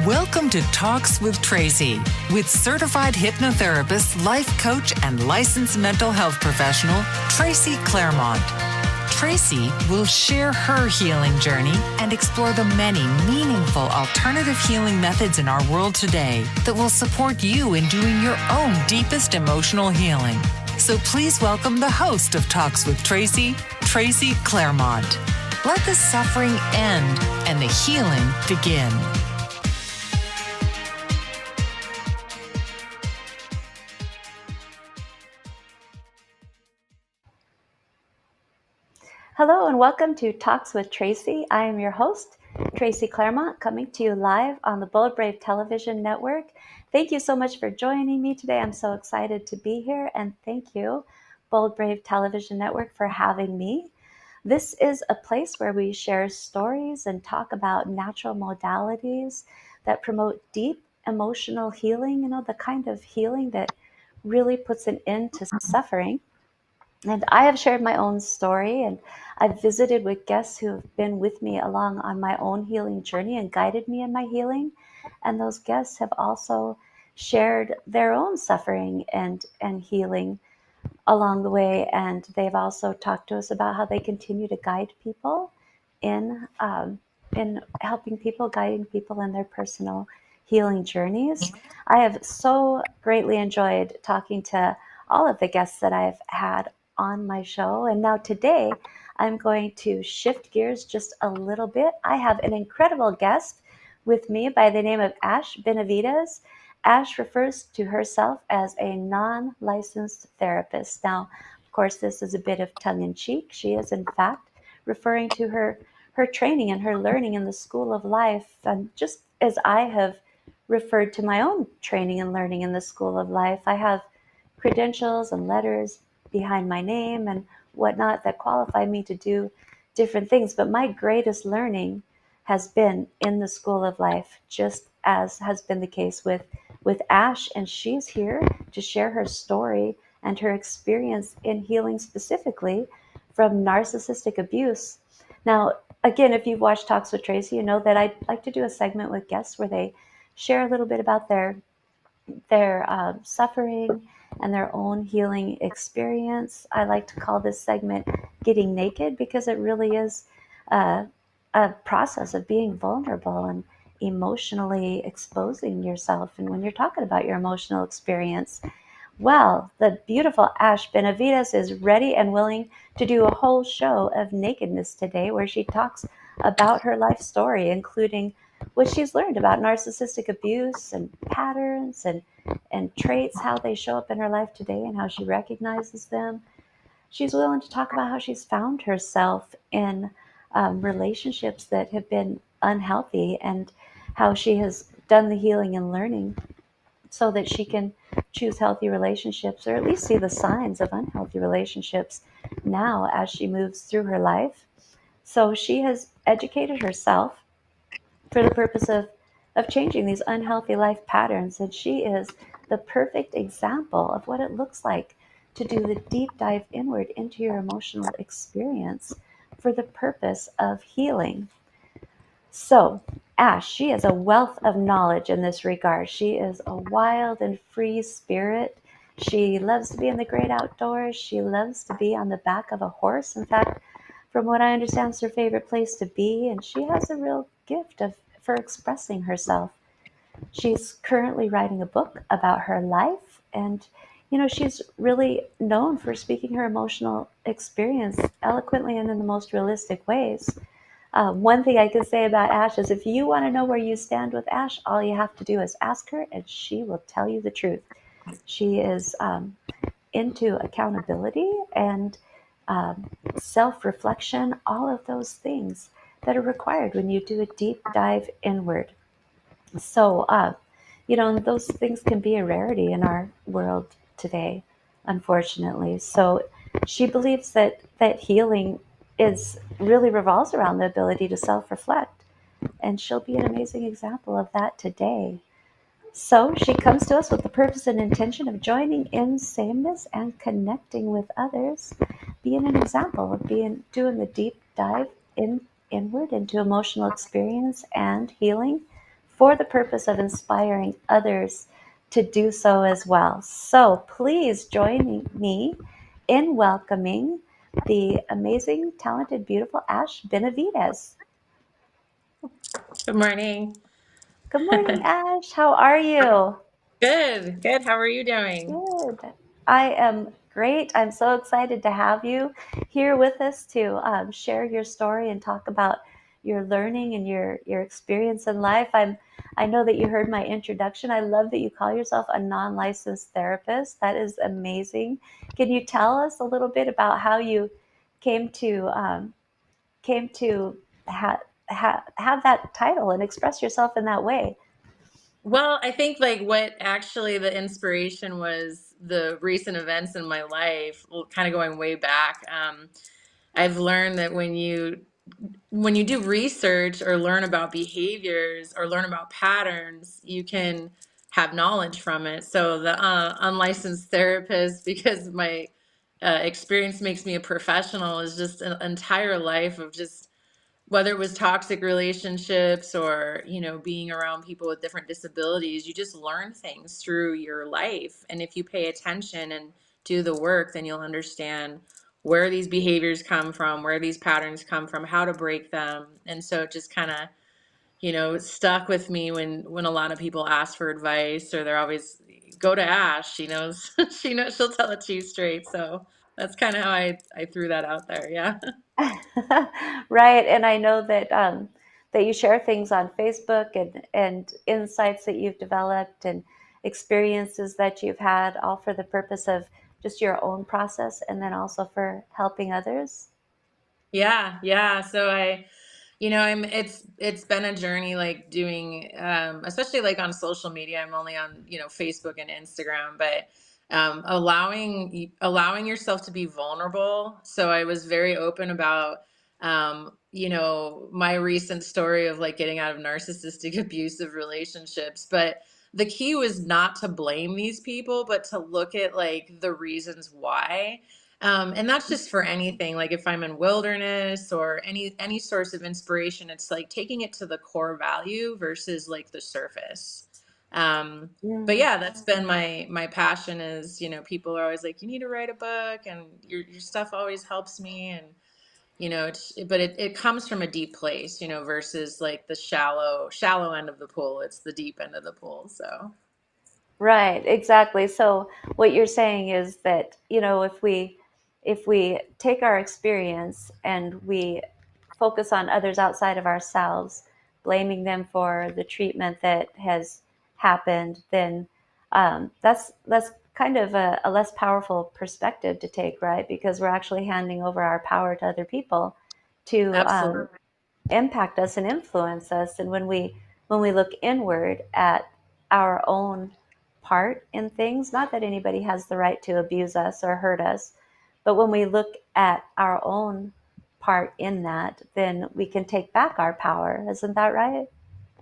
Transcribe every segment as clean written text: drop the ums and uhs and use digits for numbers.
Welcome to Talks with Tracy, with certified hypnotherapist, life coach, and licensed mental health professional, Tracy Claremont. Tracy will share her healing journey and explore the many meaningful alternative healing methods in our world today that will support you in doing your own deepest emotional healing. So please welcome the host of Talks with Tracy, Tracy Claremont. Let the suffering end and the healing begin. Hello and welcome to Talks with Tracy. I am your host, Tracy Claremont, coming to you live on the Bold Brave Television Network. Thank you so much for joining me today. I'm so excited to be here, and thank you, Bold Brave Television Network, for having me. This is a place where we share stories and talk about natural modalities that promote deep emotional healing, the kind of healing that really puts an end to suffering. And I have shared my own story, and I've visited with guests who have been with me along on my own healing journey and guided me in my healing. And those guests have also shared their own suffering and healing along the way. And they've also talked to us about how they continue to guide people in helping people, guiding people in their personal healing journeys. I have so greatly enjoyed talking to all of the guests that I've had on my show. And now today, I'm going to shift gears just a little bit. I have an incredible guest with me by the name of Ash Benavides. Ash refers to herself as a non-licensed therapist. Now, of course, this is a bit of tongue-in-cheek. She is, in fact, referring to her training and her learning in the School of Life. And just as I have referred to my own training and learning in the School of Life, I have credentials and letters behind my name and whatnot that qualify me to do different things. But my greatest learning has been in the School of Life, just as has been the case with Ash. And she's here to share her story and her experience in healing specifically from narcissistic abuse. Now, again, if you've watched Talks with Tracy, you know that I like to do a segment with guests where they share a little bit about their suffering and their own healing experience. I like to call this segment Getting Naked, because it really is a process of being vulnerable and emotionally exposing yourself. And when you're talking about your emotional experience, well, the beautiful Ash Benavides is ready and willing to do a whole show of nakedness today, where she talks about her life story, including what she's learned about narcissistic abuse and patterns and traits, how they show up in her life today and how she recognizes them. She's willing to talk about how she's found herself in relationships that have been unhealthy, and how she has done the healing and learning so that she can choose healthy relationships, or at least see the signs of unhealthy relationships now as she moves through her life. So she has educated herself for the purpose of changing these unhealthy life patterns. And she is the perfect example of what it looks like to do the deep dive inward into your emotional experience for the purpose of healing. So, Ash, she is a wealth of knowledge in this regard. She is a wild and free spirit. She loves to be in the great outdoors. She loves to be on the back of a horse. In fact, from what I understand, it's her favorite place to be. And she has a real gift for expressing herself. She's currently writing a book about her life. And, she's really known for speaking her emotional experience eloquently and in the most realistic ways. One thing I can say about Ash is, if you want to know where you stand with Ash, all you have to do is ask her, and she will tell you the truth. She is into accountability and self-reflection, all of those things that are required when you do a deep dive inward. So, those things can be a rarity in our world today, unfortunately. So she believes that healing really revolves around the ability to self-reflect. And she'll be an amazing example of that today. So she comes to us with the purpose and intention of joining in sameness and connecting with others, being an example of doing the deep dive inward into emotional experience and healing for the purpose of inspiring others to do so as well. So please join me in welcoming the amazing, talented, beautiful Ash Benavides. Good morning. Good morning, Ash. How are you? Good, good. How are you doing? Good. I am great. I'm so excited to have you here with us to share your story and talk about your learning and your experience in life. I know that you heard my introduction. I love that you call yourself a non-licensed therapist. That is amazing. Can you tell us a little bit about how you came to came to have that title and express yourself in that way? Well, I think like what actually the inspiration was the recent events in my life, well, kind of going way back. I've learned that when you do research or learn about behaviors or learn about patterns, you can have knowledge from it. So the unlicensed therapist, because my experience makes me a professional, is just an entire life of just whether it was toxic relationships or being around people with different disabilities. You just learn things through your life, and if you pay attention and do the work, then you'll understand where these behaviors come from, where these patterns come from, how to break them. And so it just kind of stuck with me when a lot of people ask for advice, or they're always go to Ash. She knows. She knows, she'll tell it to you straight. So that's kind of how I threw that out there. Yeah. Right, and I know that that you share things on Facebook and insights that you've developed and experiences that you've had, all for the purpose of just your own process and then also for helping others. Yeah, yeah. So it's been a journey, like doing especially like on social media. I'm only on, Facebook and Instagram, but allowing yourself to be vulnerable. So I was very open about my recent story of like getting out of narcissistic abusive relationships, but the key was not to blame these people, but to look at like the reasons why. And that's just for anything. Like if I'm in wilderness or any source of inspiration, it's like taking it to the core value versus like the surface. But Mm. yeah, that's been my passion. Is people are always like, you need to write a book, and your stuff always helps me. And but it comes from a deep place, versus like the shallow end of the pool. It's the deep end of the pool. So Right, exactly. So what you're saying is that, if we take our experience and we focus on others outside of ourselves, blaming them for the treatment that has happened, then that's kind of a less powerful perspective to take, right? Because we're actually handing over our power to other people to absolutely. impact us and influence us. And when we look inward at our own part in things, not that anybody has the right to abuse us or hurt us, but when we look at our own part in that, then we can take back our power. Isn't that right?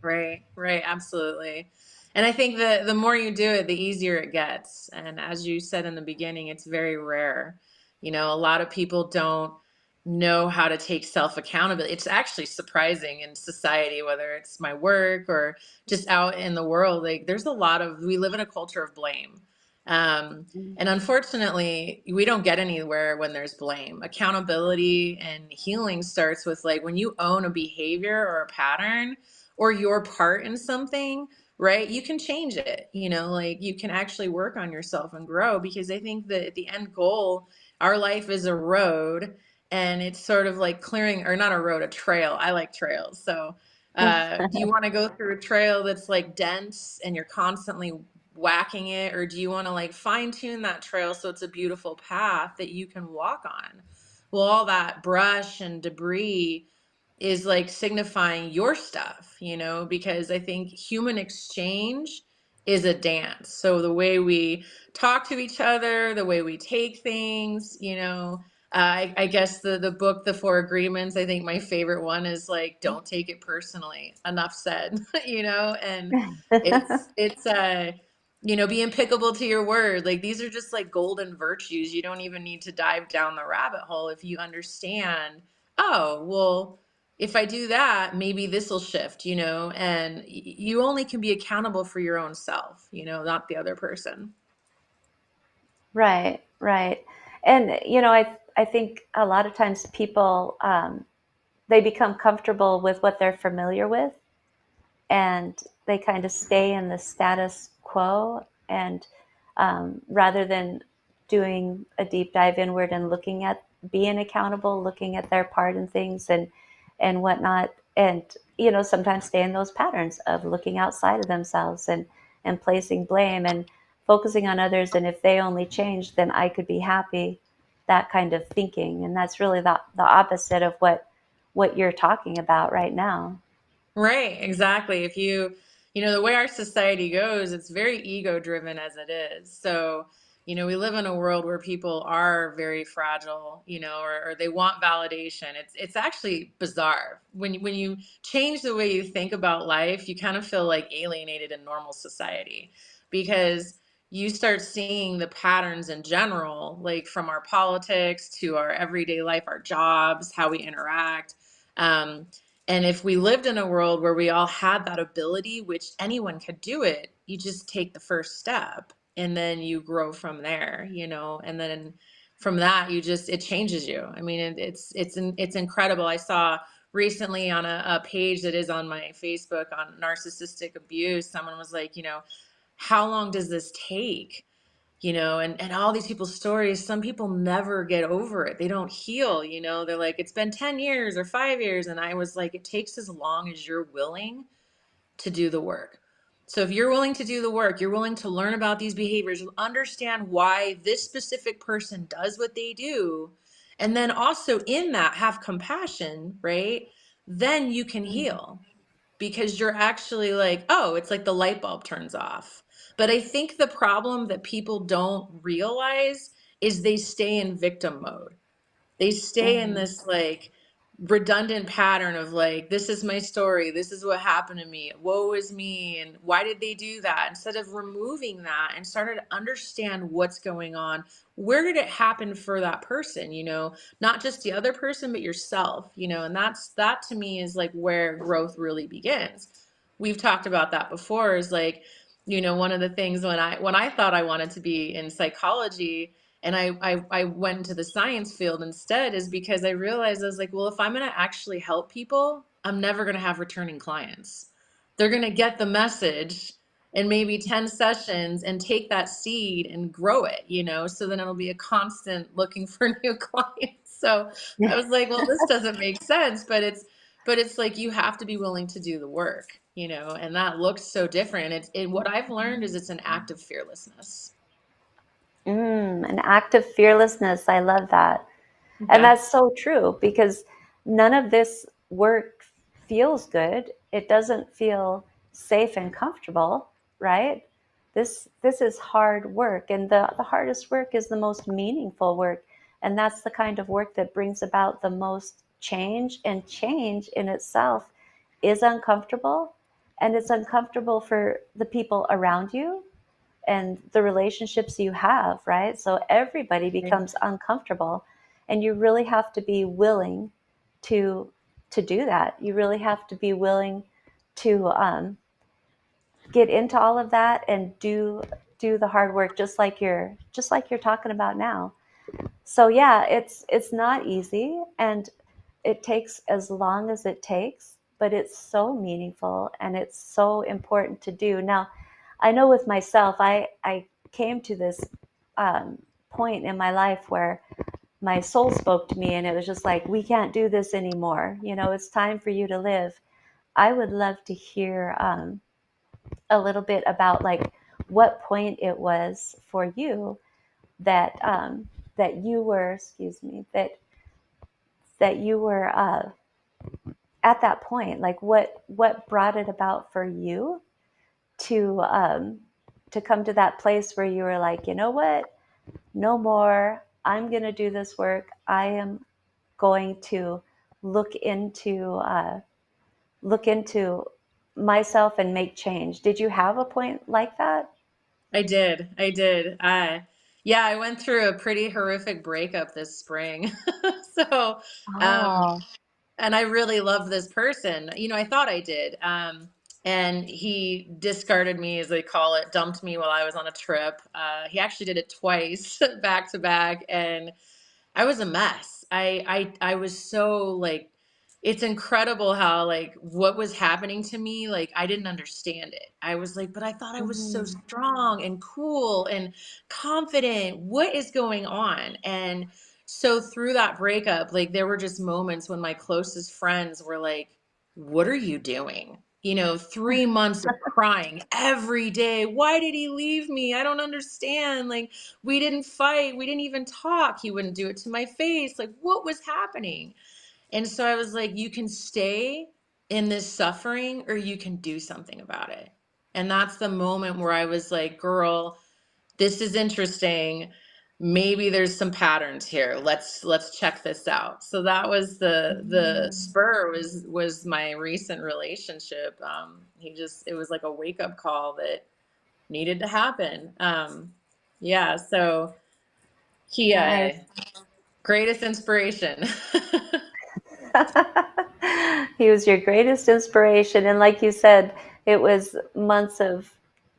Right, right, absolutely. And I think the more you do it, the easier it gets. And as you said in the beginning, it's very rare. A lot of people don't know how to take self accountability. It's actually surprising in society, whether it's my work or just out in the world. Like there's a lot of, we live in a culture of blame. And unfortunately, we don't get anywhere when there's blame. Accountability and healing starts with like when you own a behavior or a pattern or your part in something, right? You can change it, like you can actually work on yourself and grow, because I think that the end goal, our life is a road, and it's sort of like clearing, or not a road, a trail. I like trails. So do you want to go through a trail that's like dense and you're constantly whacking it, or do you want to like fine tune that trail so it's a beautiful path that you can walk on? Well, all that brush and debris is like signifying your stuff, because I think human exchange is a dance. So the way we talk to each other, the way we take things, I guess the book, The Four Agreements, I think my favorite one is like, don't take it personally. Enough said, and it's be impeccable to your word. Like these are just like golden virtues. You don't even need to dive down the rabbit hole if you understand, oh, well, if I do that, maybe this will shift, and you only can be accountable for your own self, not the other person. Right, right. And I think a lot of times people they become comfortable with what they're familiar with, and they kind of stay in the status quo, and rather than doing a deep dive inward and looking at being accountable, looking at their part in things and whatnot, and sometimes stay in those patterns of looking outside of themselves and placing blame and focusing on others, and if they only change then I could be happy, that kind of thinking. And that's really the opposite of what you're talking about right now. Right, exactly. If the way our society goes, it's very ego driven as it is. So, we live in a world where people are very fragile, or they want validation. It's actually bizarre. When you change the way you think about life, you kind of feel like alienated in normal society, because you start seeing the patterns in general, like from our politics to our everyday life, our jobs, how we interact. And if we lived in a world where we all had that ability, which anyone could do it, you just take the first step and then you grow from there, and then from that, it changes you. I mean, it's incredible. I saw recently on a page that is on my Facebook on narcissistic abuse, someone was like, how long does this take? And all these people's stories, some people never get over it. They don't heal, they're like, it's been 10 years or 5 years. And I was like, it takes as long as you're willing to do the work. So if you're willing to do the work, you're willing to learn about these behaviors, you understand why this specific person does what they do, and then also in that have compassion, right? Then you can heal, because you're actually like, oh, it's like the light bulb turns off. But I think the problem that people don't realize is they stay in victim mode. They stay in Mhm. this like redundant pattern of like, this is my story, this is what happened to me, woe is me, and why did they do that, instead of removing that and starting to understand what's going on. Where did it happen for that person, not just the other person but yourself, and that to me is like where growth really begins. We've talked about that before, is like, one of the things when I thought I wanted to be in psychology, and I went into the science field instead, is because I realized, I was like, well, if I'm going to actually help people, I'm never going to have returning clients. They're going to get the message in maybe 10 sessions and take that seed and grow it, so then it'll be a constant looking for new clients. So I was like, well, this doesn't make sense, but it's like, you have to be willing to do the work, and that looks so different. What I've learned is it's an act of fearlessness. An act of fearlessness. I love that. And Yeah. that's so true, because none of this work feels good. It doesn't feel safe and comfortable, right? This is hard work, and the hardest work is the most meaningful work. And that's the kind of work that brings about the most change, and change in itself is uncomfortable, and it's uncomfortable for the people around you and the relationships you have, right? So everybody becomes uncomfortable, and you really have to be willing to do that. You really have to be willing to get into all of that and do the hard work, just like you're talking about now. So yeah, it's not easy, and it takes as long as it takes, but it's so meaningful and it's so important to do. Now, I know with myself, I came to this um, point in my life where my soul spoke to me, and it was just like, we can't do this anymore. It's time for you to live. I would love to hear a little bit about like what point it was for you that that you were, excuse me, that you were at that point. Like what brought it about for you to come to that place where you were like, you know what, no more. I'm going to do this work. I am going to look into uh, look into myself and make change. Did you have a point like that? I did. I did. Yeah, I went through a pretty horrific breakup this spring. So, um, Oh. and I really loved this person. I thought I did. And he discarded me, as they call it, dumped me while I was on a trip. He actually did it twice, back to back, and I was a mess. I was so like, it's incredible how like what was happening to me, like I didn't understand it. I was like, but I thought I was so Mhm. strong and cool and confident. What is going on? And so through that breakup, like there were just moments when my closest friends were like, what are you doing? 3 months of crying every day. Why did he leave me? I don't understand. Like, we didn't fight. We didn't even talk. He wouldn't do it to my face. Like, what was happening? And so I was like, you can stay in this suffering or you can do something about it. And that's the moment where I was like, girl, this is interesting. Maybe there's some patterns here. Let's check this out. So that was the Mm. spur was my recent relationship. It was like a wake up call that needed to happen. Yeah, so he Nice. greatest inspiration. He was your greatest inspiration. And like you said, it was months of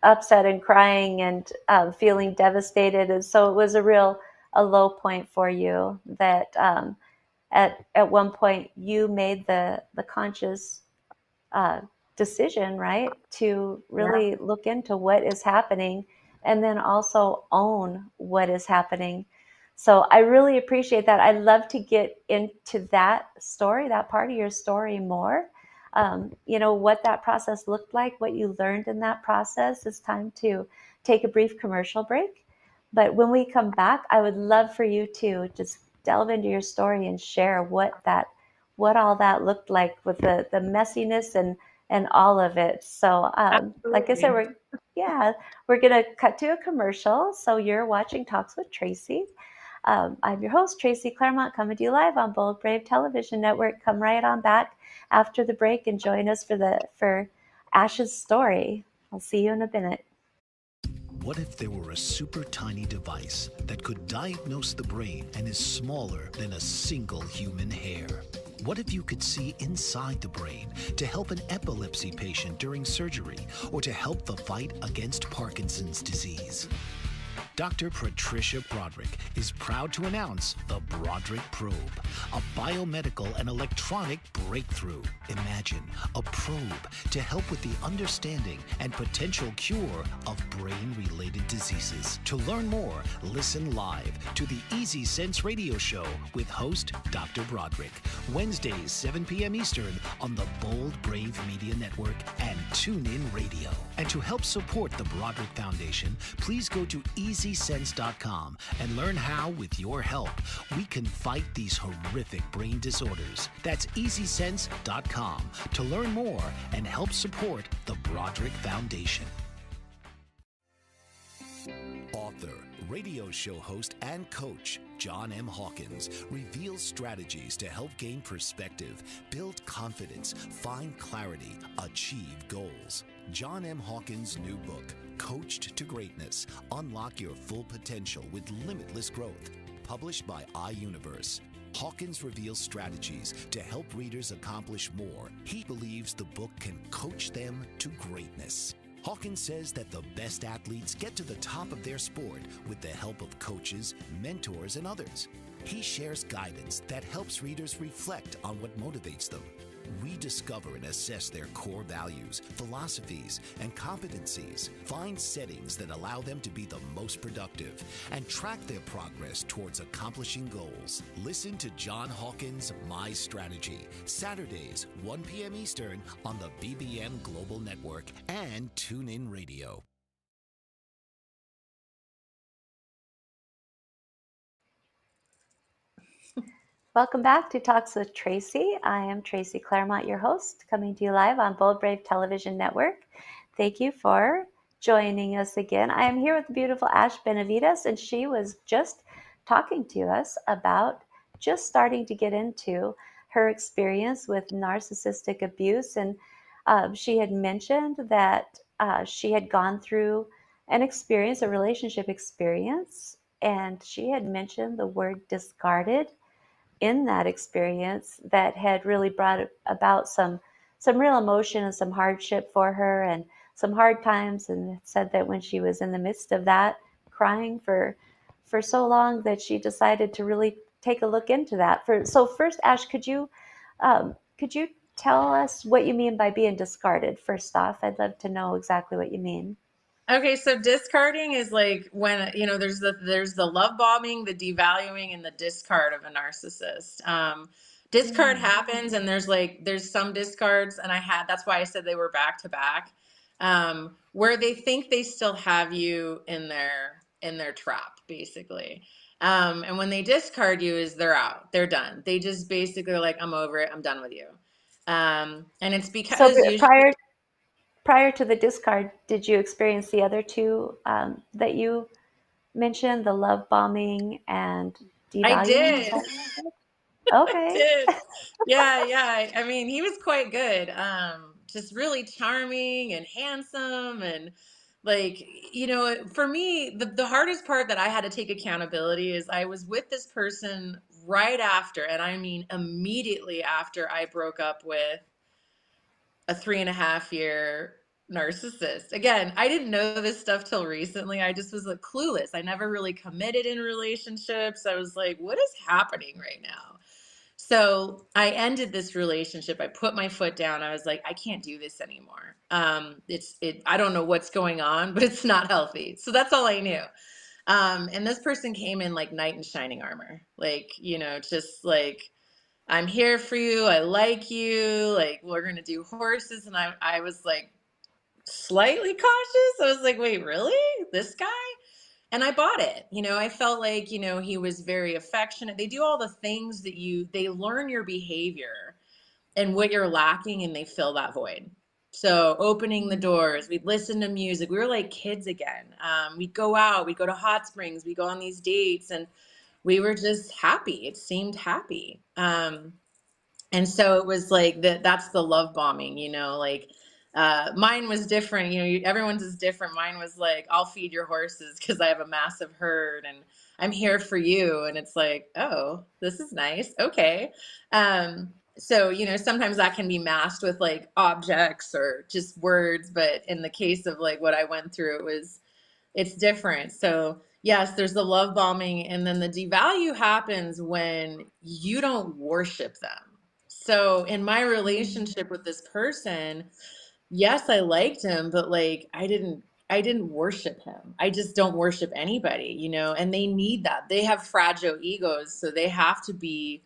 upset and crying and feeling devastated. And so it was a low point for you that at one point you made the conscious uh, decision, right, to Yeah, really look into what is happening and then also own what is happening. So I really appreciate that. I'd love to get into that story, that part of your story more. What that process looked like, what you learned in that process. It's time to take a brief commercial break. But when we come back, I would love for you to just delve into your story and share what all that looked like with the messiness and all of it. So, like I said, absolutely. we're gonna cut to a commercial. So you're watching Talks with Tracy. I'm your host, Tracy Claremont, coming to you live on Bold Brave Television Network. Come right on back after the break and join us for Ash's story. I'll see you in a minute. What if there were a super tiny device that could diagnose the brain and is smaller than a single human hair? What if you could see inside the brain to help an epilepsy patient during surgery or to help the fight against Parkinson's disease? Dr. Patricia Broderick is proud to announce the Broderick Probe, a biomedical and electronic breakthrough. Imagine a probe to help with the understanding and potential cure of brain-related diseases. To learn more, listen live to the Easy Sense radio show with host Dr. Broderick, Wednesdays 7 p.m. Eastern on the Bold Brave Media Network and TuneIn Radio. And to help support the Broderick Foundation, please go to EasySense.com and learn how, with your help, we can fight these horrific brain disorders. That's EasySense.com to learn more and help support the Broderick Foundation. Author, radio show host, and coach John M. Hawkins reveals strategies to help gain perspective, build confidence, find clarity, achieve goals. John M. Hawkins' new book, Coached to Greatness, Unlock Your Full Potential with Limitless Growth, published by iUniverse. Hawkins reveals strategies to help readers accomplish more. He believes the book can coach them to greatness. Hawkins says that the best athletes get to the top of their sport with the help of coaches, mentors, and others. He shares guidance that helps readers reflect on what motivates them, rediscover and assess their core values, philosophies, and competencies, find settings that allow them to be the most productive, and track their progress towards accomplishing goals. Listen to John Hawkins' My Strategy, Saturdays, 1 p.m. Eastern on the BBM Global Network and TuneIn Radio. Welcome back to Talks with Tracy. I am Tracy Claremont, your host, coming to you live on Bold Brave Television Network. Thank you for joining us again. I am here with the beautiful Ash Benavides, and she was just talking to us about just starting to get into her experience with narcissistic abuse. And she had mentioned that she had gone through an experience, a relationship experience, and she had mentioned the word discarded in that experience that had really brought about some real emotion and some hardship for her and some hard times, and said that when she was in the midst of that, crying for so long, that she decided to really take a look into that. So first, Ash, could you tell us what you mean by being discarded? First off, I'd love to know exactly what you mean. Okay, so discarding is like when, there's the love bombing, the devaluing, and the discard of a narcissist. Discard happens, and there's some discards, and that's why I said they were back to back, where they think they still have you in their trap, basically. And when they discard you, is they're out, they're done. They just basically are like, I'm over it, I'm done with you. And it's So because usually. prior to the discard, did you experience the other two that you mentioned, the love bombing and I devaluing? Is did. that okay? Did. Yeah, yeah. I mean, he was quite good. Just really charming and handsome and like, for me, the hardest part that I had to take accountability is I was with this person right after, and I mean immediately after I broke up with a 3.5 year narcissist. Again, I didn't know this stuff till recently. I just was like clueless. I never really committed in relationships. I was like, what is happening right now? So I ended this relationship. I put my foot down. I was like, I can't do this anymore. I don't know what's going on, but it's not healthy. So that's all I knew. And this person came in like knight in shining armor, like, just like, I'm here for you. I like you. Like, we're going to do horses. And I was like slightly cautious. I was like, wait, really? This guy? And I bought it. I felt like, he was very affectionate. They do all the things that they learn your behavior and what you're lacking, and they fill that void. So opening the doors, we'd listen to music. We were like kids again. We'd go out, we'd go to hot springs, we'd go on these dates, and we were just happy. It seemed happy. And so it was like that's the love bombing, like mine was different. Everyone's is different. Mine was like, I'll feed your horses because I have a massive herd and I'm here for you. And it's like, oh, this is nice. Okay. So, sometimes that can be masked with like objects or just words. But in the case of like what I went through, it's different. So yes, there's the love bombing, and then the devalue happens when you don't worship them. So in my relationship with this person, yes, I liked him, but like I didn't worship him. I just don't worship anybody, and they need that. They have fragile egos, so they have to be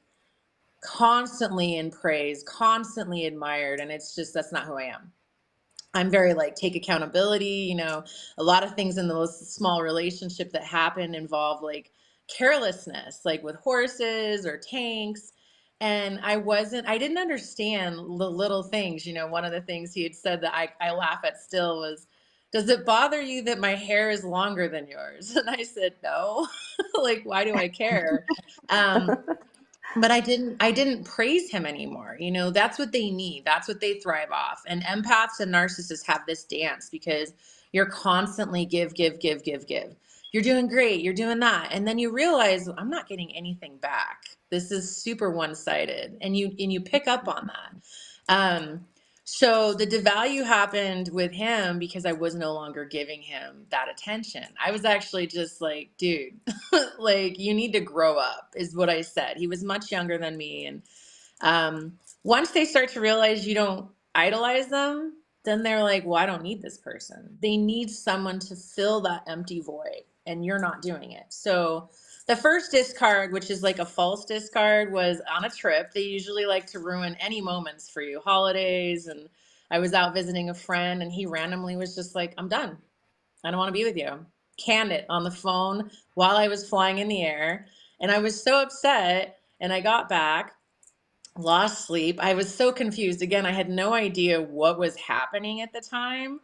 constantly in praise, constantly admired, and it's just that's not who I am. I'm very like take accountability, a lot of things in the small relationship that happen involve like carelessness, like with horses or tanks. And I didn't understand the little things. One of the things he had said that I laugh at still was, does it bother you that my hair is longer than yours? And I said, no, like, why do I care? But I didn't praise him anymore. That's what they need. That's what they thrive off. And empaths and narcissists have this dance because you're constantly give, give, give, give, give. You're doing great. You're doing that. And then you realize I'm not getting anything back. This is super one-sided. And you pick up on that. So the devalue happened with him because I was no longer giving him that attention. I was actually just like, dude, like you need to grow up is what I said. He was much younger than me. And once they start to realize you don't idolize them, then they're like, well, I don't need this person. They need someone to fill that empty void, and you're not doing it. So the first discard, which is like a false discard, was on a trip. They usually like to ruin any moments for you, holidays. And I was out visiting a friend, and he randomly was just like, I'm done. I don't want to be with you. Canned it on the phone while I was flying in the air. And I was so upset. And I got back, lost sleep. I was so confused. Again, I had no idea what was happening at the time.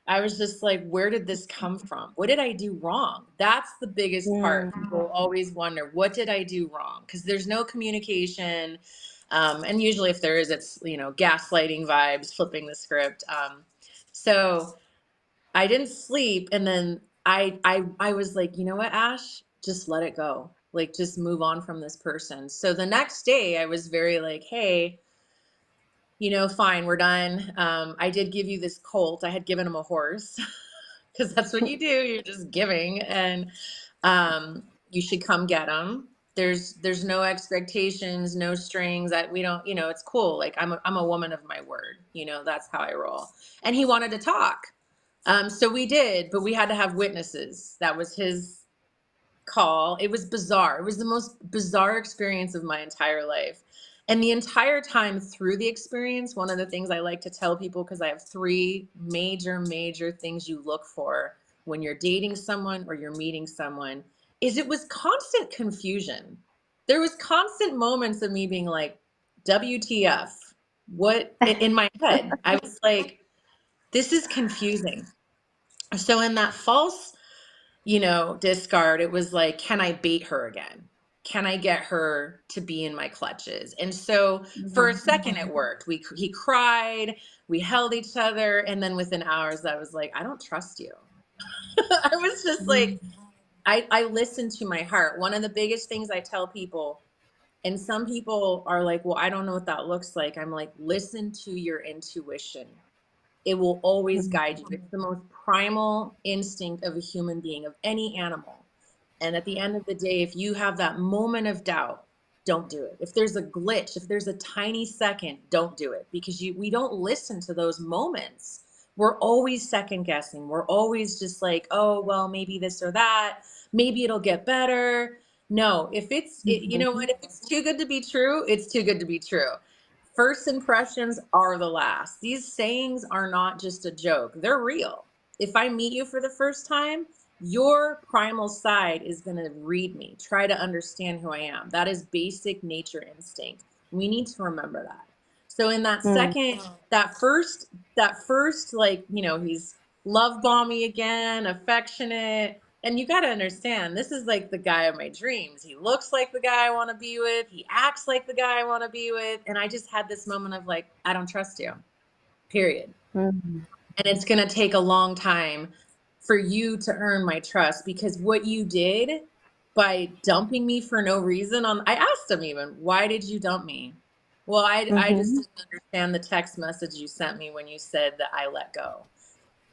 I was just like, where did this come from? What did I do wrong? That's the biggest part. People always wonder, what did I do wrong? Because there's no communication. And usually if there is, it's, gaslighting vibes, flipping the script. So I didn't sleep. And then I was like, you know what, Ash, just let it go. like just move on from this person. So the next day I was very like, hey, fine, we're done. I did give you this colt. I had given him a horse because that's what you do. You're just giving, and you should come get him. There's no expectations, no strings. That we don't, it's cool. Like I'm a woman of my word. That's how I roll. And he wanted to talk, so we did, but we had to have witnesses. That was his call. It was bizarre. It was the most bizarre experience of my entire life. And the entire time through the experience, one of the things I like to tell people, because I have three major things you look for when you're dating someone or you're meeting someone, is it was constant confusion. There was constant moments of me being like, WTF? What in my head? I was like, this is confusing. So in that false discard, it was like, can I bait her again? Can I get her to be in my clutches? And so for a second it worked. He cried, we held each other, and then within hours I was like, I don't trust you. I was just like, I listened to my heart. One of the biggest things I tell people, and some people are like, well, I don't know what that looks like. I'm like, listen to your intuition. It will always guide you. It's the most primal instinct of a human being, of any animal. And at the end of the day, if you have that moment of doubt, don't do it. If there's a glitch, if there's a tiny second, don't do it, because we don't listen to those moments. We're always second guessing. We're always just like, oh, well, maybe this or that. Maybe it'll get better. No, if you know what, if it's too good to be true, it's too good to be true. First impressions are the last. These sayings are not just a joke. They're real. If I meet you for the first time, your primal side is going to read me, try to understand who I am. That is basic nature instinct. We need to remember that. So in that second, that first, like, he's love bombing again, affectionate. And you got to understand, this is like the guy of my dreams. He looks like the guy I want to be with. He acts like the guy I want to be with. And I just had this moment of like, I don't trust you, period. And it's going to take a long time for you to earn my trust, because what you did by dumping me for no reason I asked him even, why did you dump me? Well, I just didn't understand the text message you sent me when you said that I let go.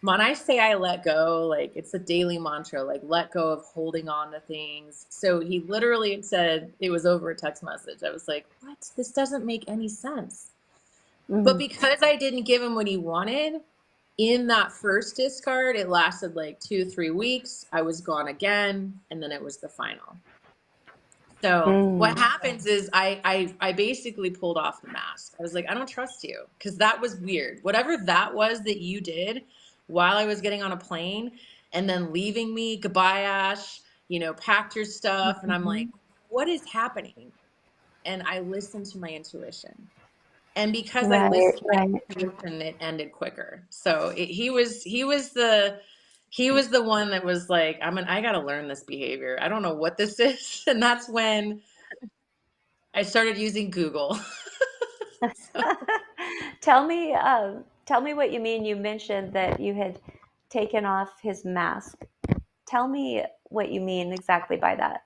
When I say I let go, like, it's a daily mantra, like, let go of holding on to things. So he literally said it was over a text message. I was like, what? This doesn't make any sense. But because I didn't give him what he wanted, in that first discard, it lasted like 2-3 weeks. I was gone again, and then it was the final. So what happens is I basically pulled off the mask. I was like, I don't trust you, because that was weird. Whatever that was that you did while I was getting on a plane and then leaving me, goodbye, Ash, packed your stuff. And I'm like, what is happening? And I listened to my intuition. And because I listened to my intuition, it ended quicker. So he was the one that was like, I got to learn this behavior. I don't know what this is. And that's when I started using Google. Tell me what you mean. You mentioned that you had taken off his mask. Tell me what you mean exactly by that.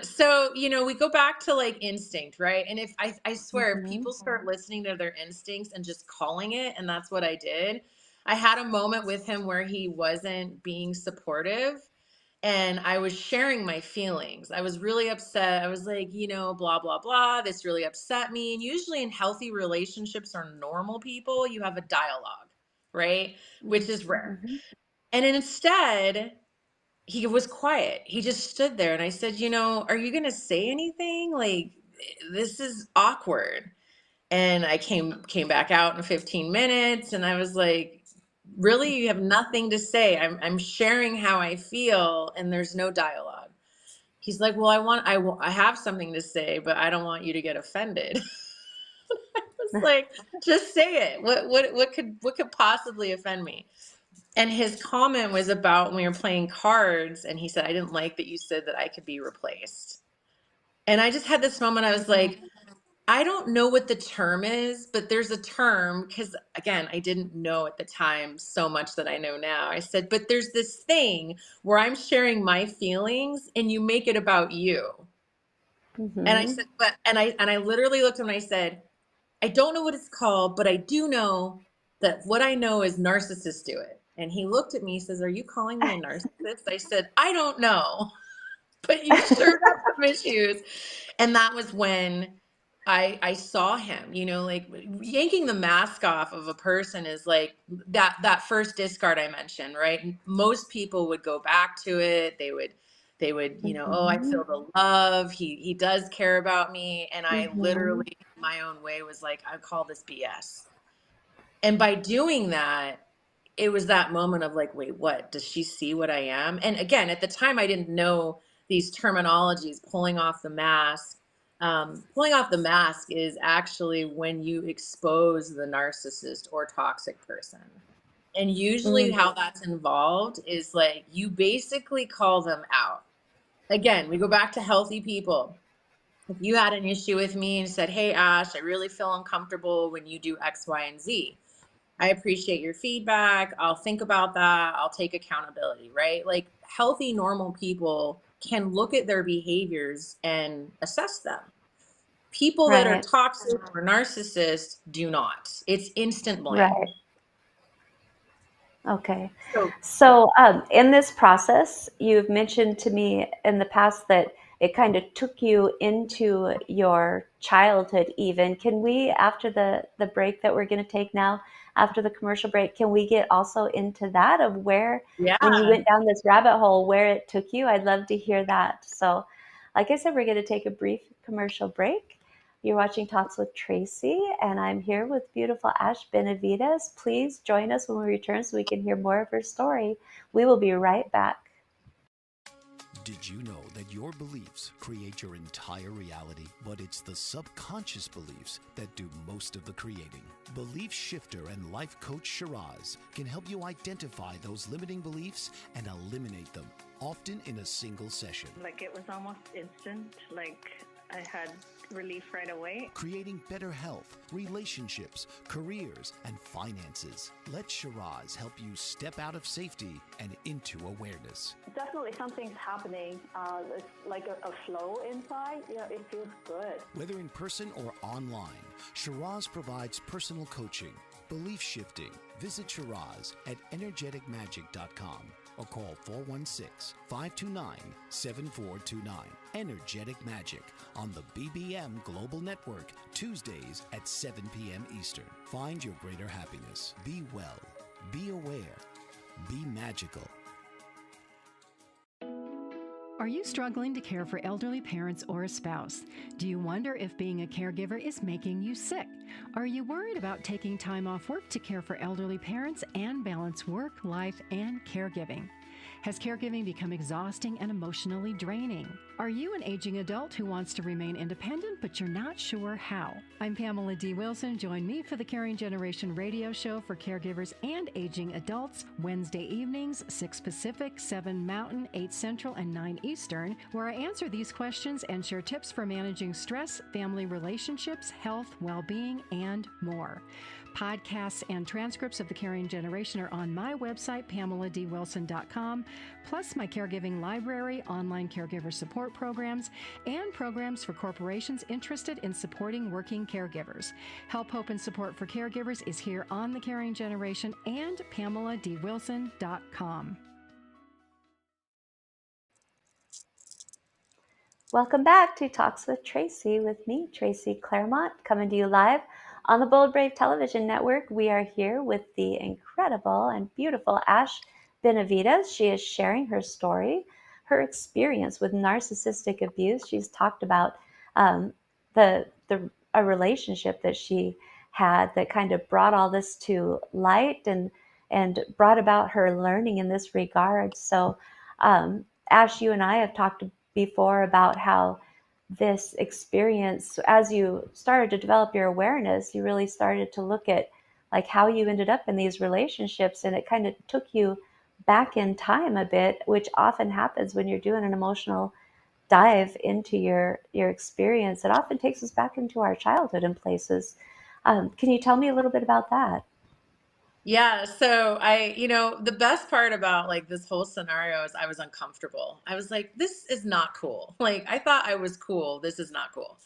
So, we go back to like instinct, right? And if I swear, if people start listening to their instincts and just calling it, and that's what I did. I had a moment with him where he wasn't being supportive, and I was sharing my feelings. I was really upset. I was like, blah, blah, blah. This really upset me. And usually in healthy relationships or normal people, you have a dialogue, right? Which is rare. And instead, he was quiet. He just stood there. And I said, are you going to say anything? Like, this is awkward. And I came back out in 15 minutes, and I was like, really, you have nothing to say. I'm sharing how I feel, and there's no dialogue. He's like, well, I have something to say, but I don't want you to get offended. I was like, just say it. What could possibly offend me? And his comment was about when we were playing cards, and he said, I didn't like that you said that I could be replaced. And I just had this moment. I was like, I don't know what the term is, but there's a term because, again, I didn't know at the time so much that I know now. I said, but there's this thing where I'm sharing my feelings and you make it about you. And I Mm-hmm. said, and I literally looked at him and I said, I don't know what it's called, but I do know that what I know is narcissists do it. And he looked at me, he says, are you calling me a narcissist? I said, I don't know, but you sure got some issues. And that was when I saw him, like yanking the mask off of a person is like that first discard I mentioned, right? Most people would go back to it. They would, oh, I Mm-hmm. feel the love. He does care about me. And I Mm-hmm. literally, in my own way, was like, I call this BS. And by doing that, it was that moment of like, wait, what? Does she see what I am? And again, at the time, I didn't know these terminologies, pulling off the mask. Pulling off the mask is actually when you expose the narcissist or toxic person. And usually, Mm. how that's involved is like you basically call them out. Again, we go back to healthy people. If you had an issue with me and said, hey, Ash, I really feel uncomfortable when you do X, Y, and Z. I appreciate your feedback. I'll think about that. I'll take accountability, right? Like healthy, normal people can look at their behaviors and assess them. People that are Right. toxic or narcissists do not. It's instant blame. Right. Okay. So, So, in this process, you've mentioned to me in the past that it kind of took you into your childhood even. Can we, after the break that we're going to take now, after the commercial break, can we get also into that of where, when you yeah. went down this rabbit hole, where it took you? I'd love to hear that. So, like I said, we're going to take a brief commercial break. You're watching Talks with Tracy, and I'm here with beautiful Ash Benavides. Please join us when we return so we can hear more of her story. We will be right back. Did you know that your beliefs create your entire reality, but it's the subconscious beliefs that do most of the creating? Belief shifter and life coach Shiraz can help you identify those limiting beliefs and eliminate them, often in a single session. Like it was almost instant, like I had relief right away. Creating better health, relationships, careers, and finances. Let Shiraz help you step out of safety and into awareness. Definitely something's happening. It's like a flow inside. It feels good. Whether in person or online, Shiraz provides personal coaching, belief shifting. Visit Shiraz at energeticmagic.com or call 416-529-7429. Energetic Magic on the BBM Global Network, Tuesdays at 7 p.m. Eastern. Find your greater happiness. Be well. Be aware. Be magical. Are you struggling to care for elderly parents or a spouse? Do you wonder if being a caregiver is making you sick? Are you worried about taking time off work to care for elderly parents and balance work, life, and caregiving? Has caregiving become exhausting and emotionally draining? Are you an aging adult who wants to remain independent, but you're not sure how? I'm Pamela D. Wilson. Join me for the Caring Generation radio show for caregivers and aging adults, Wednesday evenings, 6 Pacific, 7 Mountain, 8 Central, and 9 Eastern, where I answer these questions and share tips for managing stress, family relationships, health, well-being, and more. Podcasts and transcripts of the Caring Generation are on my website, PamelaDWilson.com, plus my caregiving library, online caregiver support programs, and programs for corporations interested in supporting working caregivers. Help, hope, and support for caregivers is here on the Caring Generation and PamelaDWilson.com. Welcome back to Talks with Tracy with me, Tracy Claremont, coming to you live on the Bold Brave Television Network. We are here with the incredible and beautiful Ash Benavides. She is sharing her story, her experience with narcissistic abuse. She's talked about a relationship that she had that kind of brought all this to light and brought about her learning in this regard. So, Ash, you and I have talked before about how this experience, as you started to develop your awareness, you really started to look at like how you ended up in these relationships, and it kind of took you back in time a bit, which often happens when you're doing an emotional dive into your experience, it often takes us back into our childhood in places. Can you tell me a little bit about that? Yeah, so the best part about like this whole scenario is I was uncomfortable. I was like, this is not cool. Like I thought I was cool. This is not cool.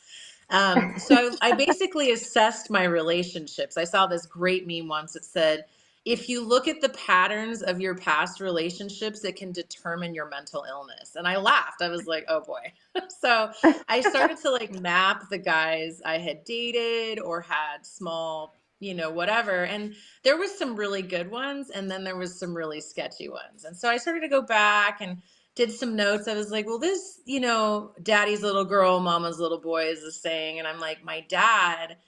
So I basically assessed my relationships. I saw this great meme once that said, if you look at the patterns of your past relationships, it can determine your mental illness. And I laughed. I was like, oh boy. So I started to like map the guys I had dated or had small, whatever. And there was some really good ones, and then there was some really sketchy ones. And so I started to go back and did some notes. I was like, well, this, daddy's little girl, mama's little boy is the saying. And I'm like, my dad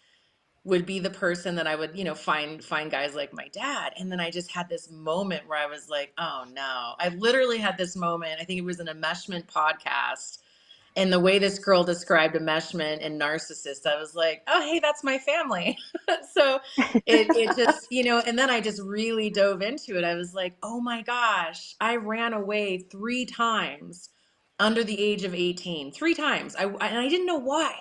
would be the person that I would, find guys like my dad. And then I just had this moment where I was like, oh no. I literally had this moment. I think it was an enmeshment podcast. And the way this girl described enmeshment and narcissist, I was like, oh, hey, that's my family. So it just, and then I just really dove into it. I was like, oh my gosh, I ran away 3 times under the age of 18, 3 times. And I didn't know why.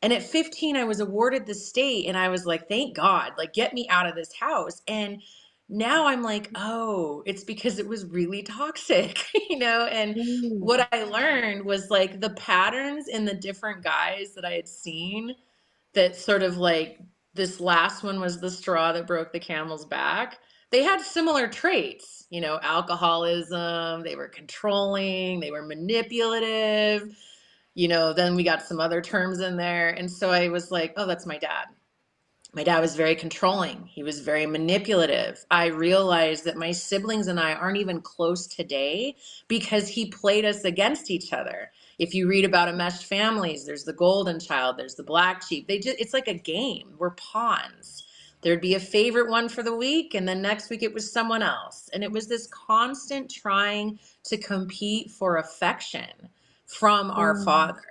And at 15, I was awarded the state, and I was like, thank God, like, get me out of this house. And now I'm like, oh, it's because it was really toxic, and Mm. what I learned was like the patterns in the different guys that I had seen, that sort of like this last one was the straw that broke the camel's back. They had similar traits, alcoholism, they were controlling, they were manipulative, then we got some other terms in there. And so I was like, oh, that's my dad. My dad was very controlling. He was very manipulative. I realized that my siblings and I aren't even close today because he played us against each other. If you read about enmeshed families, there's the golden child, there's the black sheep. It's like a game. We're pawns. There'd be a favorite one for the week, and then next week it was someone else. And it was this constant trying to compete for affection from our Mm. father.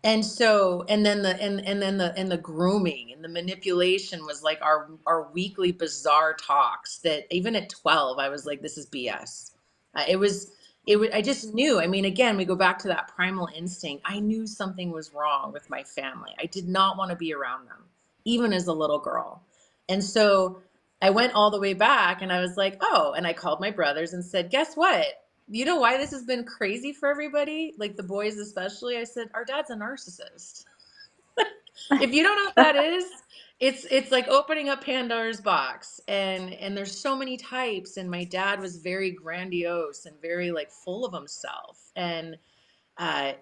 And so, and then the grooming and the manipulation was like our weekly bizarre talks that even at 12 I was like, this is BS. I just knew. I mean, again, we go back to that primal instinct. I knew something was wrong with my family. I did not want to be around them, even as a little girl. And so I went all the way back, and I was like, oh, and I called my brothers and said, guess what? You know why this has been crazy for everybody, like the boys especially? I said, our dad's a narcissist. If you don't know what that is, it's like opening up Pandora's box. And there's so many types, and my dad was very grandiose and very like full of himself. And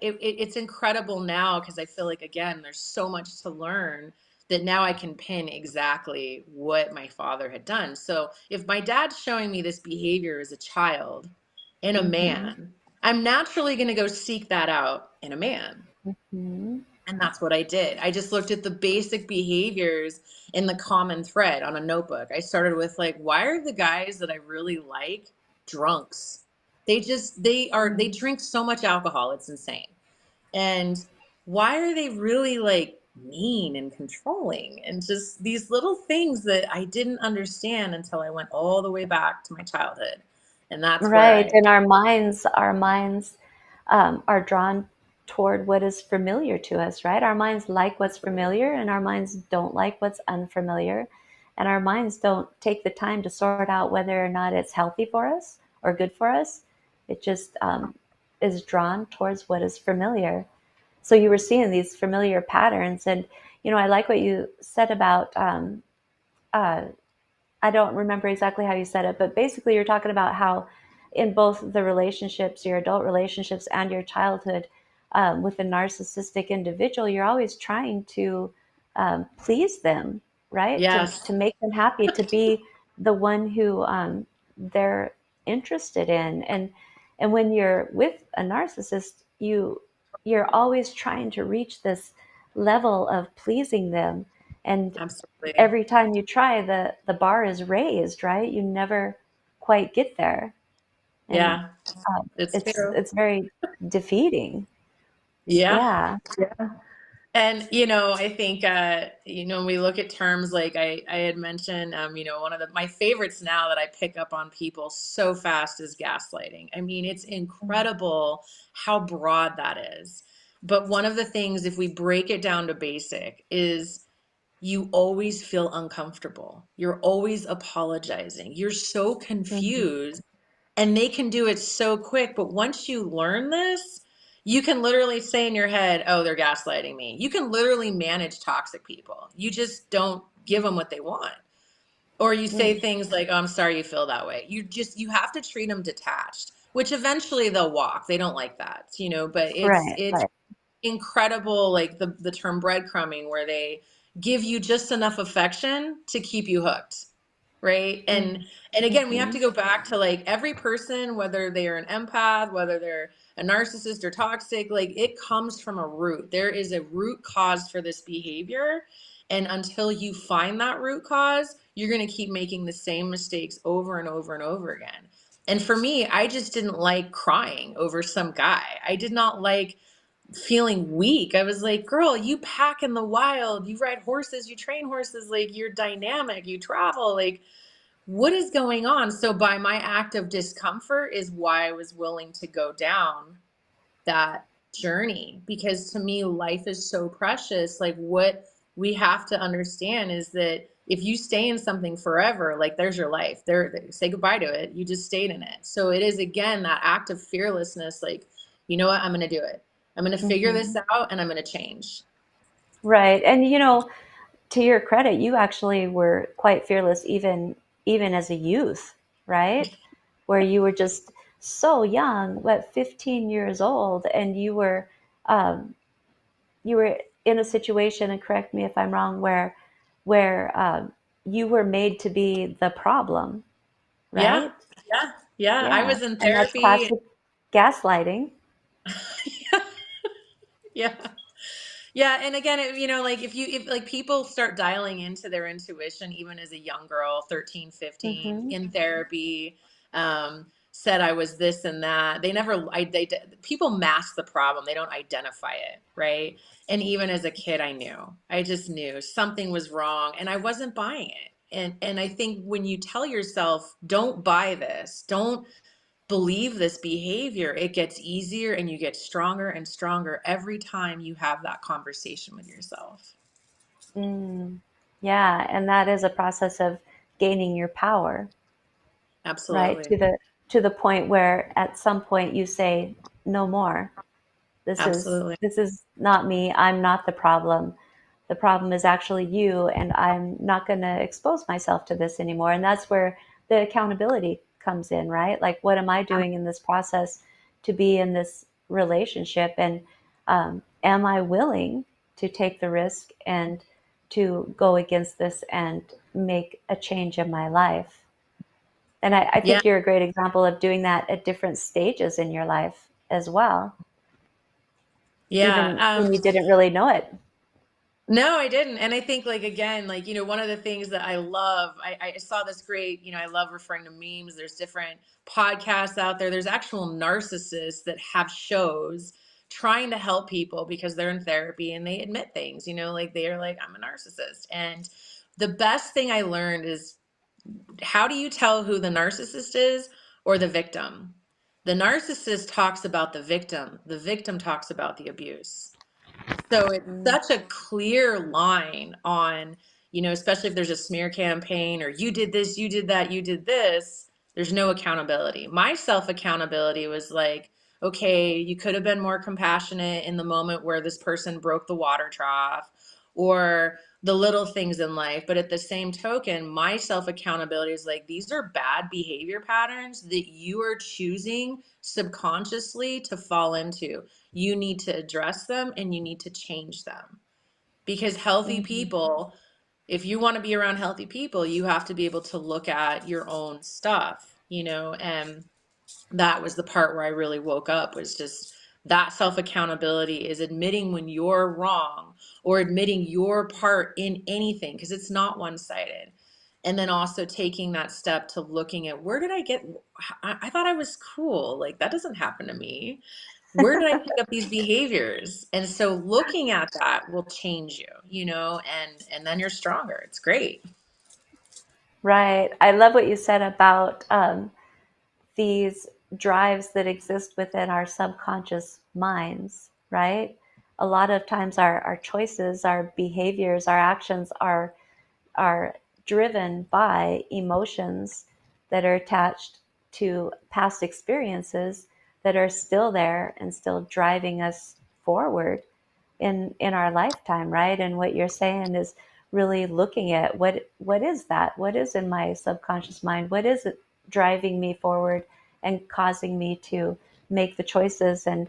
it's incredible now, because I feel like, again, there's so much to learn, that now I can pin exactly what my father had done. So if my dad's showing me this behavior as a child in a Mm-hmm. man, I'm naturally going to go seek that out in a man. Mm-hmm. And that's what I did. I just looked at the basic behaviors in the common thread on a notebook. I started with like, why are the guys that I really like drunks? They drink so much alcohol, it's insane. And why are they really like mean and controlling, and just these little things that I didn't understand until I went all the way back to my childhood. And that's where Right. I And our minds are drawn toward what is familiar to us, right? Our minds like what's familiar, and our minds don't like what's unfamiliar. And our minds don't take the time to sort out whether or not it's healthy for us or good for us. It just is drawn towards what is familiar. So you were seeing these familiar patterns. And, I like what you said about uh, I don't remember exactly how you said it, but basically you're talking about how in both the relationships, your adult relationships and your childhood, with a narcissistic individual, you're always trying to please them, right? To yes, make them happy, to be the one who they're interested in. And when you're with a narcissist, you're always trying to reach this level of pleasing them. And absolutely. every time you try, the bar is raised, right? You never quite get there, and Yeah, it's it's true. it's very defeating. Yeah. Yeah. Yeah. And, I think, when we look at terms like I had mentioned, one of my favorites now that I pick up on people so fast is gaslighting. I mean, it's Mm. incredible how broad that is. But one of the things, if we break it down to basic, is you always feel uncomfortable. You're always apologizing. You're so Mhm. confused, and they can do it so quick. But once you learn this, you can literally say in your head, oh, they're gaslighting me. You can literally manage toxic people. You just don't give them what they want. Or you say Mm. things like, oh, I'm sorry you feel that way. You have to treat them detached, which eventually they'll walk. They don't like that, but it's, Right, it's right. incredible, like the term breadcrumbing, where they give you just enough affection to keep you hooked, right? Mm. And again, we have to Mhm. go back to, like, every person, whether they're an empath, whether they're a narcissist or toxic, like, it comes from a root. There is a root cause for this behavior, and until you find that root cause, you're going to keep making the same mistakes over and over and over again. And for me, I just didn't like crying over some guy. I did not like feeling weak. I was like, girl, you pack in the wild, you ride horses, you train horses, like, you're dynamic, you travel, like, what is going on? So by my act of discomfort is why I was willing to go down that journey, because to me, life is so precious. Like, what we have to understand is that if you stay in something forever, like, there's your life there, say goodbye to it. You just stayed in it. So it is, again, that act of fearlessness. Like, you know what? I'm going to do it. I'm going to figure this Mhm. out, and I'm going to change. Right. And to your credit, you actually were quite fearless even as a youth, right? Where you were just so young, what, 15 years old, and um, you were in a situation, and correct me if I'm wrong, where you were made to be the problem, Yeah. right? Yeah. Yeah. I Yeah, was in and that's therapy. classic gaslighting. Yeah. Yeah, and again, like, if like people start dialing into their intuition, even as a young girl, 13, 15, Hmm. in therapy, said I was this and that. They never, people mask the problem. They don't identify it, right? And even as a kid, I just knew something was wrong, and I wasn't buying it. And I think when you tell yourself, don't buy this, don't believe this behavior, it gets easier, and you get stronger and stronger every time you have that conversation with yourself. Mm. Yeah, and that is a process of gaining your power, right? Absolutely. To the point where at some point you say, no more. This is Absolutely. this is not me. I'm not the problem. The problem is actually you, and I'm not going to expose myself to this anymore. And that's where the accountability comes in, right? Like, what am I doing in this process to be in this relationship? And am I willing to take the risk and to go against this and make a change in my life? And I Yeah. think you're a great example of doing that at different stages in your life as well, Yeah. even when you didn't really know it. No, I didn't. And I think, like, again, like, one of the things that I love, I saw this great, I love referring to memes. There's different podcasts out there. There's actual narcissists that have shows trying to help people because they're in therapy, and they admit things, like, they are like, I'm a narcissist. And the best thing I learned is, how do you tell who the narcissist is or the victim? The narcissist talks about the victim talks about the abuse. So it's Mm. such a clear line on, especially if there's a smear campaign, or you did this, you did that, you did this, there's no accountability. My self accountability was like, okay, you could have been more compassionate in the moment where this person broke the water trough, or the little things in life. But at the same token, my self accountability is like, these are bad behavior patterns that you are choosing subconsciously to fall into. You need to address them, and you need to change them, because healthy Mhm. people, if you want to be around healthy people, you have to be able to look at your own stuff, and that was the part where I really woke up, was just that self accountability is admitting when you're wrong, or admitting your part in anything, because it's not one sided. And then also taking that step to looking at, where did I get, I thought I was cool. Like, that doesn't happen to me. where did I pick up these behaviors? And so looking at that will change you, and then you're stronger. It's great. Right. I love what you said about these drives that exist within our subconscious minds, right? A lot of times our choices, our behaviors, our actions are driven by emotions that are attached to past experiences that are still there and still driving us forward in our lifetime, right? And what you're saying is really looking at what is that? What is in my subconscious mind? What is it driving me forward and causing me to make the choices and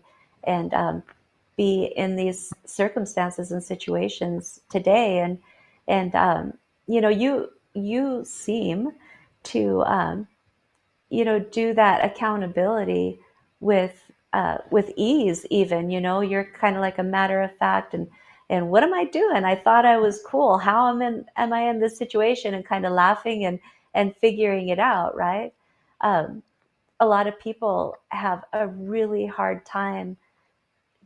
be in these circumstances and situations today? And you seem to do that accountability with ease. Even you're kind of like a matter of fact, and what am I doing? I thought I was cool. How am I in this situation? And kind of laughing and figuring it out, right? um, a lot of people have a really hard time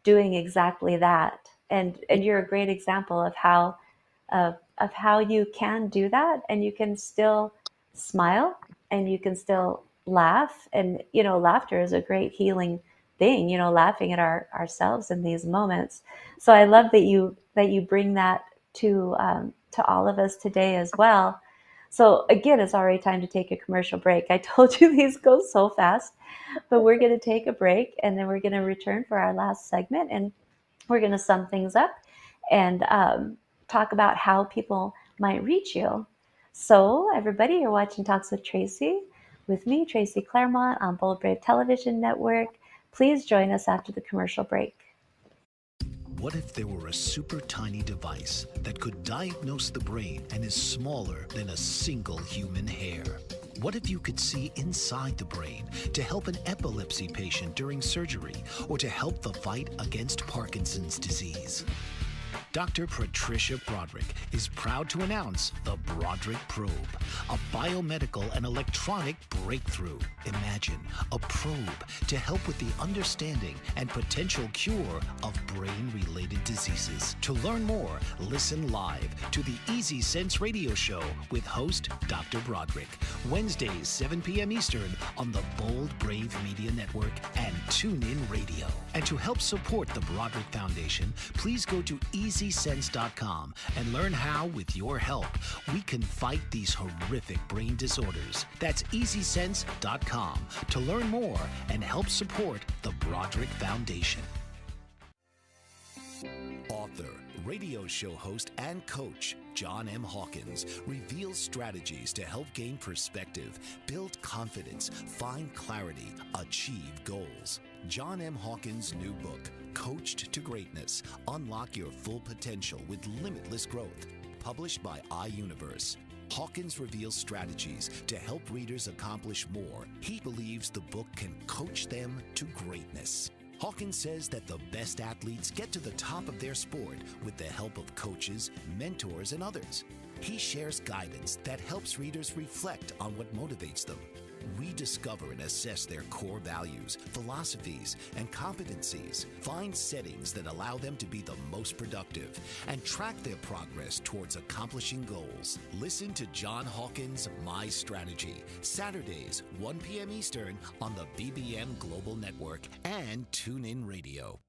doing exactly that. And you're a great example of how you can do that, and you can still smile, and you can still laugh. And laughter is a great healing thing, laughing at ourselves in these moments. So I love that you bring that to all of us today as well. So again, it's already time to take a commercial break. I told you these go so fast, but we're going to take a break, and then we're going to return for our last segment, and we're going to sum things up and talk about how people might reach you. So, everybody, you're watching Talks with Tracy with me, Tracy Claremont, on Bold Brave Television Network. Please join us after the commercial break. What if there were a super tiny device that could diagnose the brain and is smaller than a single human hair? What if you could see inside the brain to help an epilepsy patient during surgery or to help the fight against Parkinson's disease? Dr. Patricia Broderick is proud to announce the Broderick Probe, a biomedical and electronic breakthrough. Imagine a probe to help with the understanding and potential cure of brain-related diseases. To learn more, listen live to the Easy Sense radio show with host Dr. Broderick, Wednesdays 7 p.m. Eastern on the Bold Brave Media Network and TuneIn Radio. And to help support the Broderick Foundation, please go to EasySense.com and learn how, with your help, we can fight these horrific brain disorders. That's EasySense.com to learn more and help support the Broderick Foundation. Author, radio show host, and coach John M. Hawkins reveals strategies to help gain perspective, build confidence, find clarity, achieve goals. John M. Hawkins' new book, Coached to Greatness, Unlock Your Full Potential with Limitless Growth, published by iUniverse. Hawkins reveals strategies to help readers accomplish more. He believes the book can coach them to greatness. Hawkins says that the best athletes get to the top of their sport with the help of coaches, mentors, and others. He shares guidance that helps readers reflect on what motivates them, rediscover and assess their core values, philosophies, and competencies, find settings that allow them to be the most productive, and track their progress towards accomplishing goals. Listen to John Hawkins' My Strategy, Saturdays, 1 p.m. Eastern on the BBM Global Network and TuneIn Radio.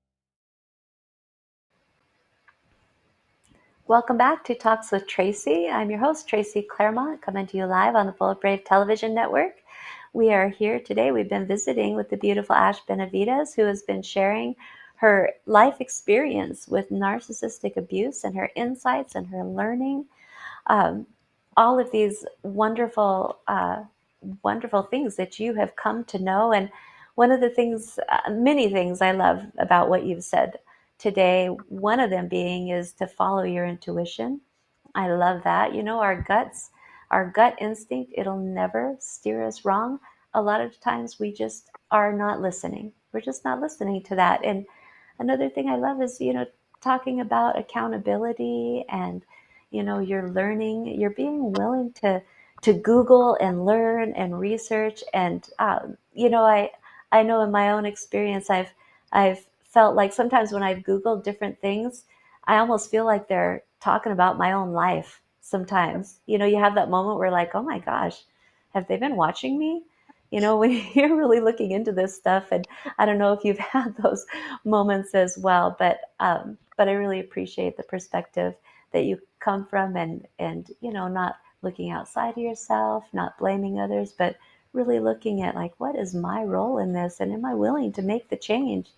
Welcome back to Talks with Tracy. I'm your host, Tracy Claremont, coming to you live on the Bold Brave Television Network. We are here today. We've been visiting with the beautiful Ash Benavides, who has been sharing her life experience with narcissistic abuse and her insights and her learning. All of these wonderful, wonderful things that you have come to know. And one of the things, many things I love about what you've said today, one of them being is to follow your intuition. I love that. Our gut instinct, it'll never steer us wrong. A lot of times we just are not listening. We're just not listening to that. And another thing I love is, talking about accountability and, you're learning, you're being willing to Google and learn and research. And, I know in my own experience, I've felt like sometimes when I've Googled different things, I almost feel like they're talking about my own life sometimes. You have that moment where like, oh my gosh, have they been watching me? When you're really looking into this stuff, and I don't know if you've had those moments as well, but I really appreciate the perspective that you come from, and not looking outside of yourself, not blaming others, but really looking at like, what is my role in this, and am I willing to make the change?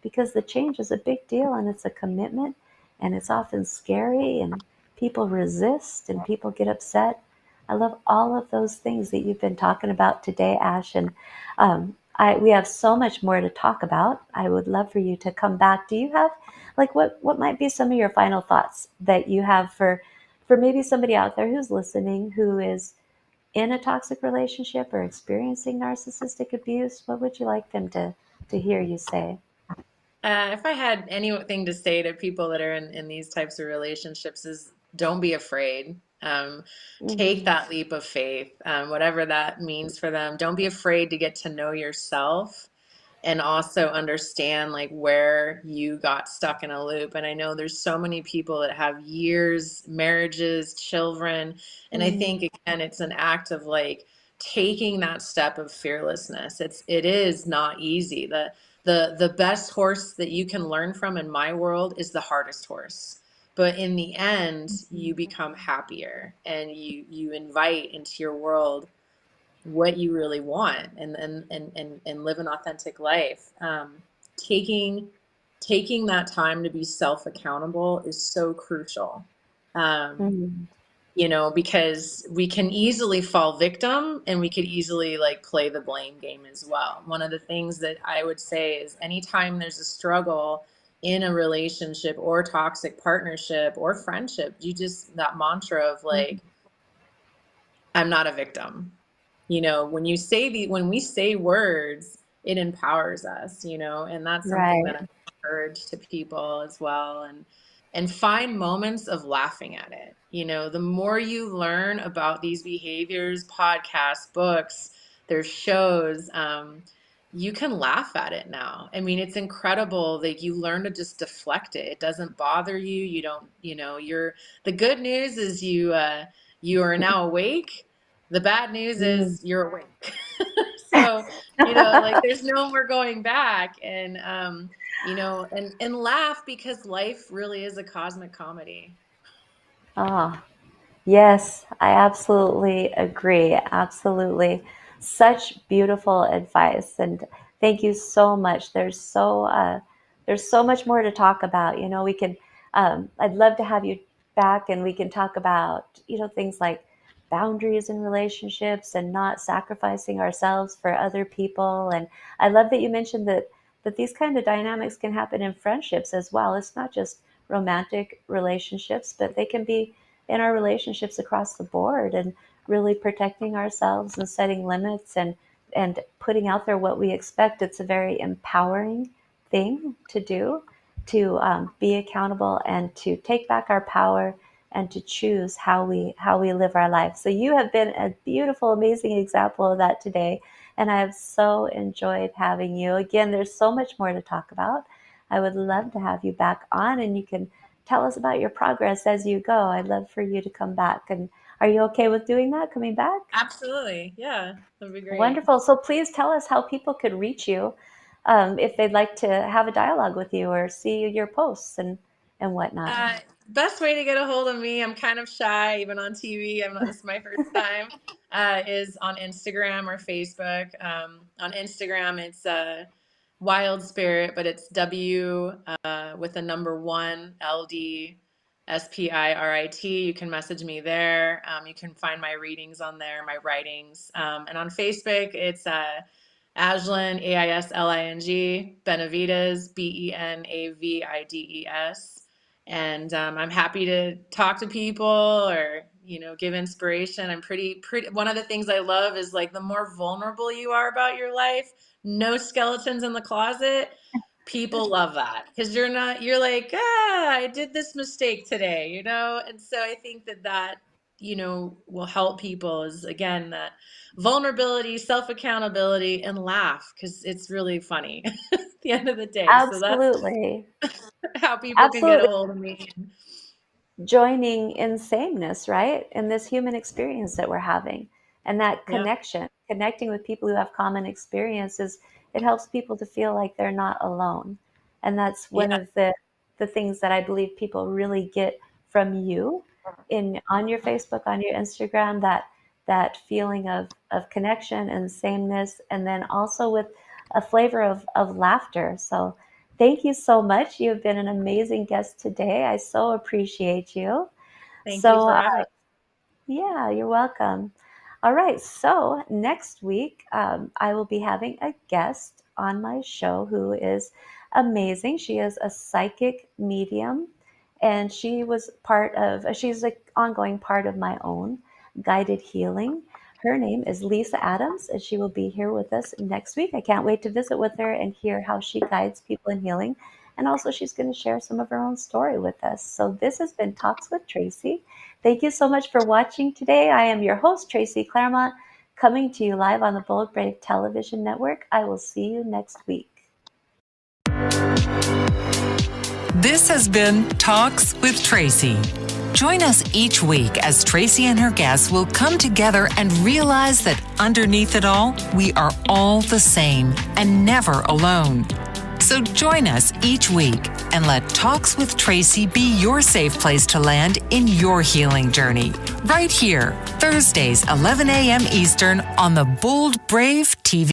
Because the change is a big deal, and it's a commitment, and it's often scary, and people resist and people get upset. I love all of those things that you've been talking about today, Ash, and we have so much more to talk about. I would love for you to come back. Do you have like what might be some of your final thoughts that you have for maybe somebody out there who's listening who is in a toxic relationship or experiencing narcissistic abuse? What would you like them to hear you say? If I had anything to say to people that are in these types of relationships is don't be afraid. Take Mm-hmm. that leap of faith, whatever that means for them. Don't be afraid to get to know yourself and also understand like where you got stuck in a loop. And I know there's so many people that have years, marriages, children, and I think again it's an act of like taking that step of fearlessness. It is not easy. The best horse that you can learn from in my world is the hardest horse. But in the end, you become happier and you invite into your world what you really want and live an authentic life. Taking taking that time to be self accountable is so crucial. Um, Mm-hmm. because we can easily fall victim and we could easily like play the blame game as well. One of the things that I would say is anytime there's a struggle in a relationship or toxic partnership or friendship, that mantra of like, I'm not a victim. When when we say words, it empowers us, and that's something Right. that I encourage to people as well. And find moments of laughing at it. The more you learn about these behaviors, podcasts, books, there's shows, you can laugh at it now. I mean, it's incredible that you learn to just deflect it. It doesn't bother you. You don't, the good news is you are now awake. The bad news Mm. is you're awake. So, like there's no more going back, and laugh because life really is a cosmic comedy. Ah, yes, I absolutely agree. Absolutely. Such beautiful advice. And thank you so much. There's so much more to talk about. We can, I'd love to have you back, and we can talk about, things like boundaries in relationships and not sacrificing ourselves for other people. And I love that you mentioned that these kind of dynamics can happen in friendships as well. It's not just romantic relationships, but they can be in our relationships across the board, and really protecting ourselves and setting limits, and putting out there what we expect. It's a very empowering thing to do, to be accountable and to take back our power and to choose how we live our life. So you have been a beautiful, amazing example of that today, and I have so enjoyed having you. Again, there's so much more to talk about. I would love to have you back on, and you can tell us about your progress as you go. I'd love for you to come back. And are you okay with doing that, coming back? Absolutely. Yeah, that'd be great. Wonderful. So please tell us how people could reach you, if they'd like to have a dialogue with you or see your posts and whatnot. Uh, Best way to get a hold of me, I'm kind of shy, even on TV. This is my first time, is on Instagram or Facebook. On Instagram, it's Wild Spirit, but it's W with the number one, LDSPIRIT. You can message me there. You can find my readings on there, my writings. And on Facebook, it's Ashlyn, AISLING, Benavides, BENAVIDES. And I'm happy to talk to people or, give inspiration. I'm pretty. One of the things I love is like the more vulnerable you are about your life, no skeletons in the closet. People love that because you're like, I did this mistake today, And so I think that will help people is, again, that vulnerability, self-accountability, and laugh, because it's really funny at the end of the day. So that's Absolutely. how people can get a Absolutely. hold of me. Joining in sameness, right? In this human experience that we're having. And that Yeah. connecting with people who have common experiences, it helps people to feel like they're not alone. And that's one Yeah. of the things that I believe people really get from you on your Facebook, on your Instagram, that feeling of connection and sameness, and then also with a flavor of laughter. So thank you so much. You've been an amazing guest today. I so appreciate you. Thank you So, for having me. yeah, you're welcome. All right. So, next week, I will be having a guest on my show who is amazing. She is a psychic medium, and she's an ongoing part of my own guided healing. Her name is Lisa Adams, and she will be here with us next week. I can't wait to visit with her and hear how she guides people in healing. And also, she's going to share some of her own story with us. So, this has been Talks with Tracy. Thank you so much for watching today. I am your host, Tracy Claremont, coming to you live on the Bold Brave Television Network. I will see you next week. This has been Talks with Tracy. Join us each week as Tracy and her guests will come together and realize that underneath it all, we are all the same and never alone. So join us each week and let Talks with Tracy be your safe place to land in your healing journey. Right here, Thursdays, 11 a.m. Eastern on the Bold Brave TV.